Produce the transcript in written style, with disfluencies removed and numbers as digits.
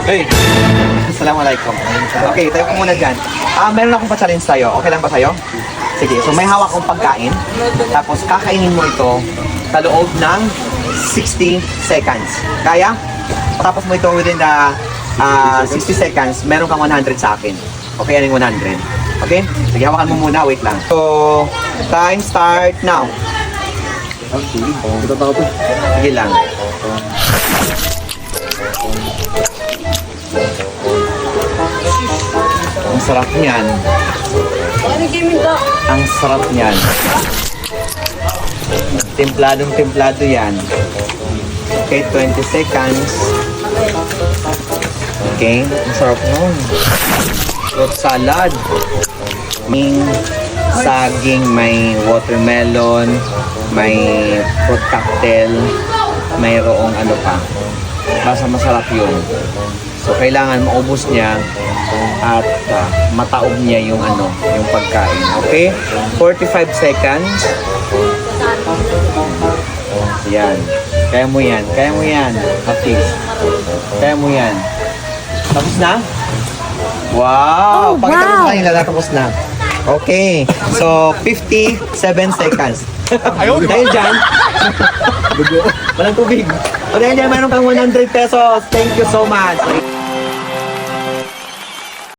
Hey! Assalamualaikum. Okay, tayo ko muna dyan. Meron akong pa-challenge sa'yo. Okay lang ba sa'yo? Sige, so may hawak akong pagkain. Tapos kakainin mo ito sa loob ng 60 seconds. Kaya? Tapos mo ito within the 60 seconds, meron kang 100 sa akin. Okay, yan yung 100. Okay? Sige, hawakan mo muna. Wait lang. So, time start now. Sige lang. Ang sarap niyan. Ang sarap niyan. Templadong-templado yan. Okay, 20 seconds. Okay, ang sarap nun. Fruit salad. May saging, may watermelon, may fruit cocktail, mayroong ano pa. Basta masarap yun. So, kailangan maubos niya at mataob niya yung ano, yung pagkain. Okay? 45 seconds. Yan. Kaya mo yan. Kaya mo yan. Hafiz. Kaya mo yan. Tapos na? Wow! Oh, Pakita mo wow. sa kanila na tapos na. Okay. So, 57 seconds. Dahil dyan, walang tubig. O dahil dyan, mayroon kang 100 pesos. Thank you so much.